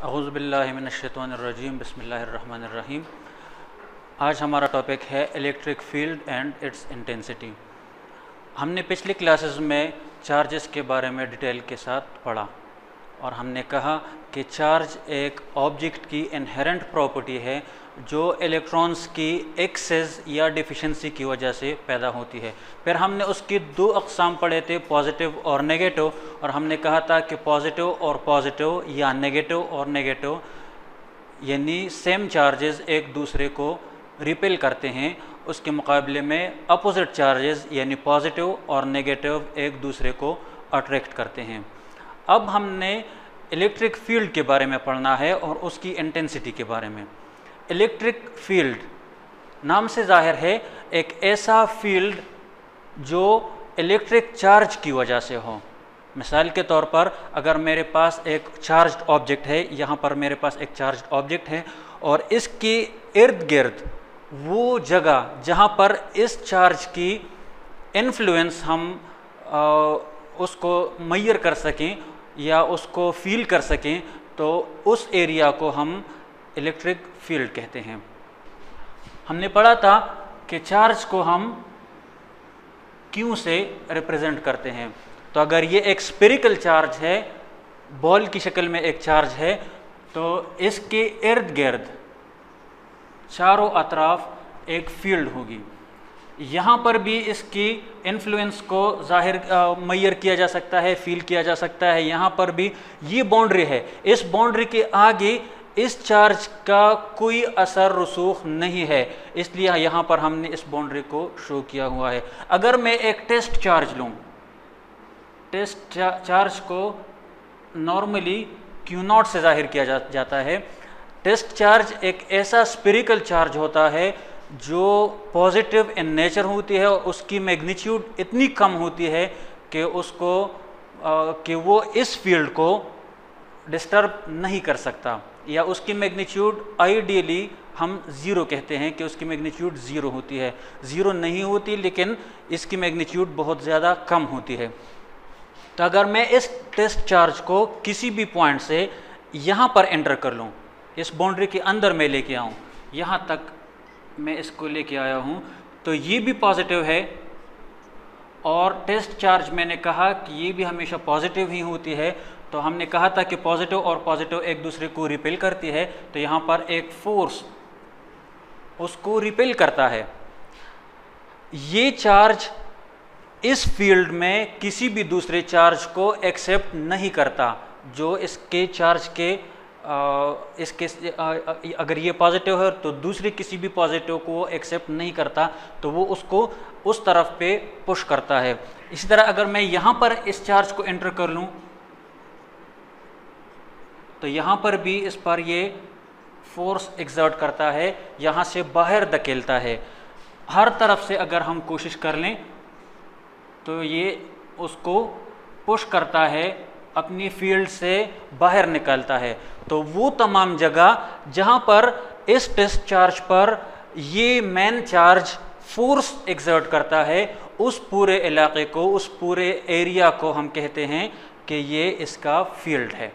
अऊज़ु बिल्लाहि मिनश्शैतानिर्रजीम बिस्मिल्लाहिर्रहमानिर्रहीम। आज हमारा टॉपिक है electric field and it's intensity. हमने पिछली क्लासेस में चार्जेस के बारे में डिटेल के साथ पढ़ा और हमने कहा कि चार्ज एक ऑब्जेक्ट की इनहेरेंट प्रॉपर्टी है जो इलेक्ट्रॉन्स की एक्सेस या डिफिशिएंसी की वजह से पैदा होती है। फिर हमने उसकी दो अक़साम पढ़े थे, पॉजिटिव और नेगेटिव, और हमने कहा था कि पॉजिटिव और पॉजिटिव या नेगेटिव और नेगेटिव यानी सेम चार्जेस एक दूसरे को रिपेल करते हैं, उसके मुकाबले में अपोजिट चार्जेस यानी पॉजिटिव और नेगेटिव एक दूसरे को अट्रैक्ट करते हैं। अब हमने इलेक्ट्रिक फील्ड के बारे में पढ़ना है और उसकी इंटेंसिटी के बारे में। इलेक्ट्रिक फील्ड नाम से जाहिर है एक ऐसा फील्ड जो इलेक्ट्रिक चार्ज की वजह से हो। मिसाल के तौर पर अगर मेरे पास एक चार्ज्ड ऑब्जेक्ट है, यहाँ पर मेरे पास एक चार्ज्ड ऑब्जेक्ट है और इसके इर्द गिर्द वो जगह जहाँ पर इस चार्ज की इन्फ्लुएंस हम उसको मेजर कर सकें या उसको फील कर सकें, तो उस एरिया को हम इलेक्ट्रिक फील्ड कहते हैं। हमने पढ़ा था कि चार्ज को हम Q से रिप्रेजेंट करते हैं। तो अगर ये एक स्फेरिकल चार्ज है, बॉल की शक्ल में एक चार्ज है, तो इसके इर्द गिर्द चारों अतराफ एक फील्ड होगी। यहाँ पर भी इसकी इन्फ्लुएंस को जाहिर मेजर किया जा सकता है, फील किया जा सकता है। यहाँ पर भी ये बाउंड्री है, इस बाउंड्री के आगे इस चार्ज का कोई असर रसूख नहीं है, इसलिए यहाँ पर हमने इस बाउंड्री को शो किया हुआ है। अगर मैं एक टेस्ट चार्ज लूँ, टेस्ट चार्ज को नॉर्मली Q0 से जाहिर किया जाता है। टेस्ट चार्ज एक ऐसा स्फेरिकल चार्ज होता है जो पॉजिटिव इन नेचर होती है और उसकी मैग्नीट्यूड इतनी कम होती है कि उसको कि वो इस फील्ड को डिस्टर्ब नहीं कर सकता, या उसकी मैग्नीट्यूड आइडियली हम ज़ीरो कहते हैं कि उसकी मैग्नीट्यूड ज़ीरो होती है। ज़ीरो नहीं होती लेकिन इसकी मैग्नीट्यूड बहुत ज़्यादा कम होती है। तो अगर मैं इस टेस्ट चार्ज को किसी भी पॉइंट से यहाँ पर एंटर कर लूँ, इस बाउंड्री के अंदर मैं लेके आऊँ, यहाँ तक मैं इसको लेके आया हूँ, तो ये भी पॉजिटिव है और टेस्ट चार्ज मैंने कहा कि ये भी हमेशा पॉजिटिव ही होती है। तो हमने कहा था कि पॉजिटिव और पॉजिटिव एक दूसरे को रिपेल करती है, तो यहाँ पर एक फोर्स उसको रिपेल करता है। ये चार्ज इस फील्ड में किसी भी दूसरे चार्ज को एक्सेप्ट नहीं करता जो इसके चार्ज के अगर ये पॉजिटिव है तो दूसरे किसी भी पॉजिटिव को एक्सेप्ट नहीं करता, तो वो उसको उस तरफ पे पुश करता है। इसी तरह अगर मैं यहाँ पर इस चार्ज को एंटर कर लूँ, तो यहाँ पर भी इस पर ये फोर्स एक्सर्ट करता है, यहाँ से बाहर धकेलता है। हर तरफ से अगर हम कोशिश कर लें तो ये उसको पुश करता है, अपनी फील्ड से बाहर निकलता है। तो वो तमाम जगह जहाँ पर इस टेस्ट चार्ज पर ये मेन चार्ज फोर्स एक्सर्ट करता है, उस पूरे इलाके को, उस पूरे एरिया को हम कहते हैं कि ये इसका फील्ड है।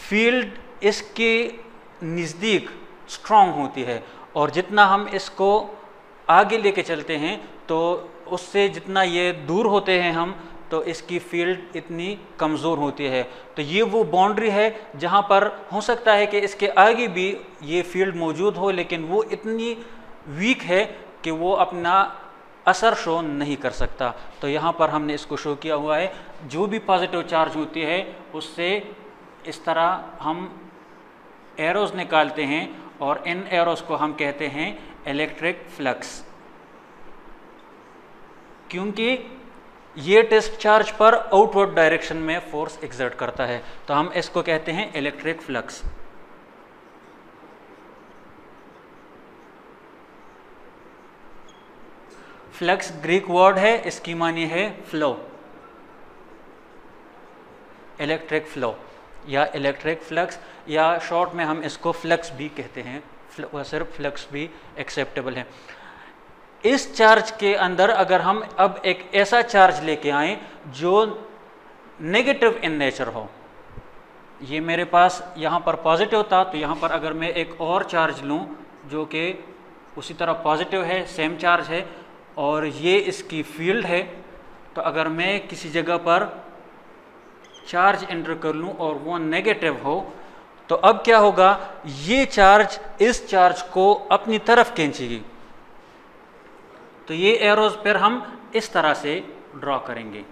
फील्ड इसके नज़दीक स्ट्रॉन्ग होती है और जितना हम इसको आगे लेके चलते हैं तो उससे जितना ये दूर होते हैं हम, तो इसकी फील्ड इतनी कमज़ोर होती है। तो ये वो बाउंड्री है जहाँ पर हो सकता है कि इसके आगे भी ये फील्ड मौजूद हो, लेकिन वो इतनी वीक है कि वो अपना असर शो नहीं कर सकता। तो यहाँ पर हमने इसको शो किया हुआ है। जो भी पॉजिटिव चार्ज होती है उससे इस तरह हम एरोज़ निकालते हैं और इन एरोज़ को हम कहते हैं इलेक्ट्रिक फ्लक्स, क्योंकि ये टेस्ट चार्ज पर आउटवर्ड डायरेक्शन में फोर्स एक्सर्ट करता है। तो हम इसको कहते हैं electric flux. Flux Greek word है, इसकी मानी है फ्लो, इलेक्ट्रिक फ्लो या इलेक्ट्रिक फ्लक्स, या शॉर्ट में हम इसको फ्लक्स भी कहते हैं। सिर्फ फ्लक्स भी एक्सेप्टेबल है। इस चार्ज के अंदर अगर हम अब एक ऐसा चार्ज लेके आए जो नेगेटिव इन नेचर हो, ये मेरे पास यहाँ पर पॉजिटिव था, तो यहाँ पर अगर मैं एक और चार्ज लूँ जो कि उसी तरह पॉजिटिव है, सेम चार्ज है, और ये इसकी फील्ड है, तो अगर मैं किसी जगह पर चार्ज एंटर कर लूँ और वो नेगेटिव हो, तो अब क्या होगा, ये चार्ज इस चार्ज को अपनी तरफ खींचेगी। तो ये एरोज फिर हम इस तरह से ड्रॉ करेंगे।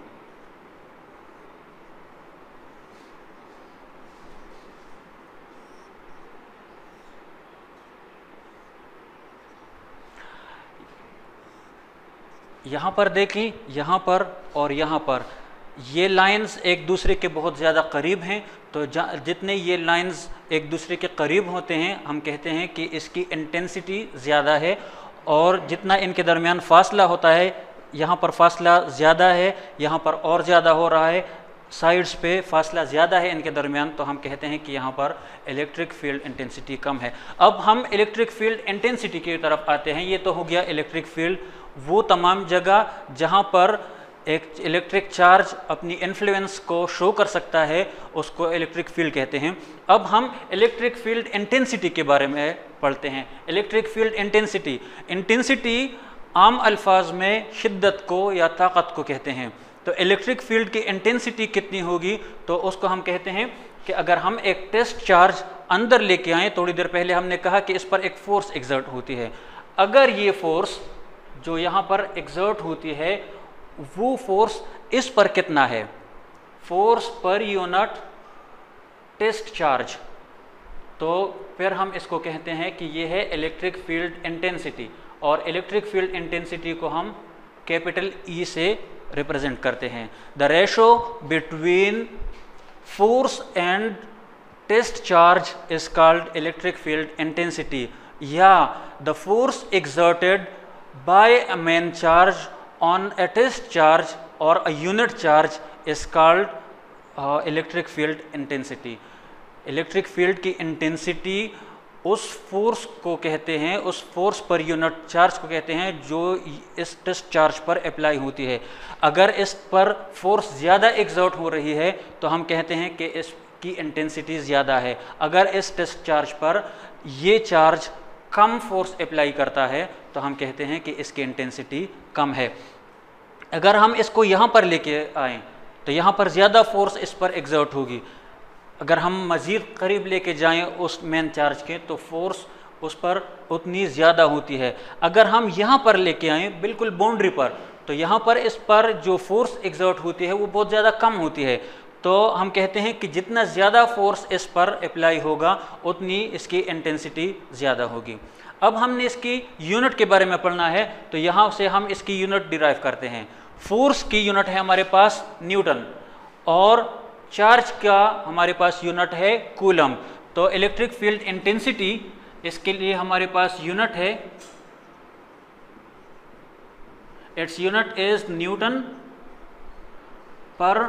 यहाँ पर देखें, यहाँ पर और यहाँ पर ये लाइंस एक दूसरे के बहुत ज़्यादा करीब हैं, तो जितने ये लाइंस एक दूसरे के करीब होते हैं हम कहते हैं कि इसकी इंटेंसिटी ज़्यादा है, और जितना इनके दरमियान फासला होता है, यहाँ पर फासला ज़्यादा है, यहाँ पर और ज़्यादा हो रहा है, साइड्स पे फासला ज़्यादा है इनके दरमियान, तो हम कहते हैं कि यहाँ पर इलेक्ट्रिक फील्ड इंटेंसिटी कम है। अब हम इलेक्ट्रिक फील्ड इंटेंसिटी की तरफ आते हैं। ये तो हो गया इलेक्ट्रिक फील्ड, वो तमाम जगह जहाँ पर एक इलेक्ट्रिक चार्ज अपनी इन्फ्लुएंस को शो कर सकता है, उसको इलेक्ट्रिक फील्ड कहते हैं। अब हम इलेक्ट्रिक फील्ड इंटेंसिटी के बारे में पढ़ते हैं। इलेक्ट्रिक फील्ड इंटेंसिटी, इंटेंसिटी आम अल्फाज में शिद्दत को या ताकत को कहते हैं। तो इलेक्ट्रिक फील्ड की इंटेंसिटी कितनी होगी, तो उसको हम कहते हैं कि अगर हम एक टेस्ट चार्ज अंदर लेके आएँ, थोड़ी देर पहले हमने कहा कि इस पर एक फोर्स एग्जर्ट होती है, अगर ये फोर्स जो यहाँ पर एग्जर्ट होती है वो फोर्स इस पर कितना है, force per unit test charge, तो फिर हम इसको कहते हैं कि ये है इलेक्ट्रिक फील्ड इंटेंसिटी। और इलेक्ट्रिक फील्ड इंटेंसिटी को हम कैपिटल ई से रिप्रेजेंट करते हैं। The ratio between force and test charge is called electric field intensity, या the force exerted by a main charge on a test charge or a unit charge is called electric field intensity. Electric field की intensity उस force को कहते हैं, उस force per unit charge को कहते हैं जो इस टेस्ट चार्ज पर अप्लाई होती है। अगर इस पर फोर्स ज़्यादा एग्जर्ट हो रही है तो हम कहते हैं कि इसकी इंटेंसिटी ज़्यादा है। अगर इस टेस्ट चार्ज पर ये चार्ज कम फोर्स अप्लाई करता है तो हम कहते हैं कि इसकी इंटेंसिटी कम है। अगर हम इसको यहाँ पर लेके आएँ तो यहाँ पर ज़्यादा फोर्स इस पर एग्जर्ट होगी। अगर हम मज़ीद करीब लेके जाएं उस मेन चार्ज के तो फोर्स उस पर उतनी ज़्यादा होती है। अगर हम यहाँ पर लेके आएँ बिल्कुल बाउंड्री पर, तो यहाँ पर इस पर जो फोर्स एग्जर्ट होती है वो बहुत ज़्यादा कम होती है। तो हम कहते हैं कि जितना ज़्यादा फोर्स इस पर अप्लाई होगा उतनी इसकी इंटेंसिटी ज़्यादा होगी। अब हमने इसकी यूनिट के बारे में पढ़ना है, तो यहाँ से हम इसकी यूनिट डिराइव करते हैं। फोर्स की यूनिट है हमारे पास न्यूटन, और चार्ज का हमारे पास यूनिट है कूलम। तो इलेक्ट्रिक फील्ड इंटेंसिटी, इसके लिए हमारे पास यूनिट है, इट्स यूनिट इज न्यूटन पर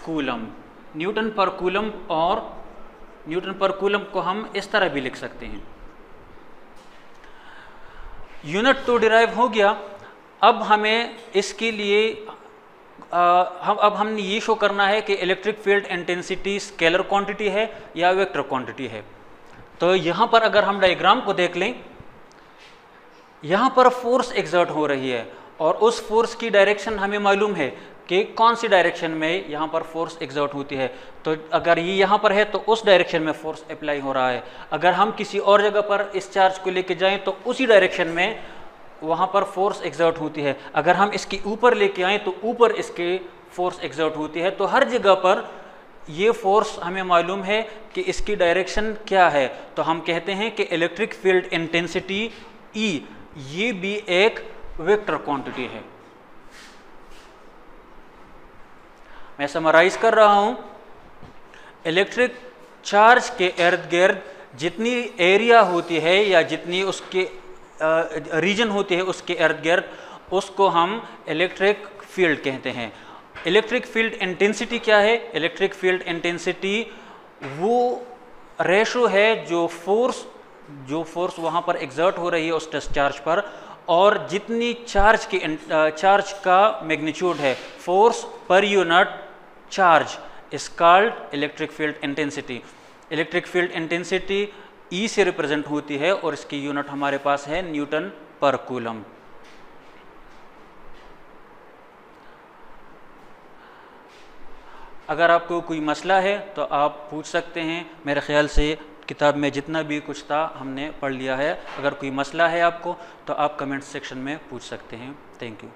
कूलम। न्यूटन पर कूलम, और न्यूटन पर कूलम को हम इस तरह भी लिख सकते हैं। यूनिट तो डिराइव हो गया। अब हमें इसके लिए हमने ये शो करना है कि electric field intensity scalar quantity है या वेक्टर क्वांटिटी है। तो यहाँ पर अगर हम डायग्राम को देख लें, यहाँ पर फोर्स एग्जर्ट हो रही है और उस फोर्स की डायरेक्शन हमें मालूम है कि कौन सी डायरेक्शन में यहाँ पर फोर्स एग्जर्ट होती है। तो अगर ये यहाँ पर है तो उस डायरेक्शन में फोर्स अप्लाई हो रहा है। अगर हम किसी और जगह पर इस चार्ज को लेके जाएं तो उसी डायरेक्शन में वहाँ पर फोर्स एग्जर्ट होती है। अगर हम इसके ऊपर लेके आएँ तो ऊपर इसके फोर्स एग्जर्ट होती है। तो हर जगह पर ये फोर्स हमें मालूम है कि इसकी डायरेक्शन क्या है। तो हम कहते हैं कि इलेक्ट्रिक फील्ड इंटेंसिटी E ये भी एक वेक्टर क्वांटिटी है। मैं समराइज कर रहा हूँ, इलेक्ट्रिक चार्ज के इर्द गिर्द जितनी एरिया होती है या जितनी उसके रीजन होती है उसके इर्द गिर्द, उसको हम इलेक्ट्रिक फील्ड कहते हैं। इलेक्ट्रिक फील्ड इंटेंसिटी क्या है? इलेक्ट्रिक फील्ड इंटेंसिटी वो रेशो है जो फोर्स वहाँ पर एग्जर्ट हो रही है उस टेस्ट चार्ज पर, और जितनी चार्ज का मैग्नीट्यूड है, force per unit charge is called electric field intensity. Electric field intensity ई से रिप्रेजेंट होती है और इसकी यूनिट हमारे पास है न्यूटन पर कूलम। अगर आपको कोई मसला है तो आप पूछ सकते हैं। मेरे ख्याल से किताब में जितना भी कुछ था हमने पढ़ लिया है। अगर कोई मसला है आपको तो आप कमेंट सेक्शन में पूछ सकते हैं। Thank you.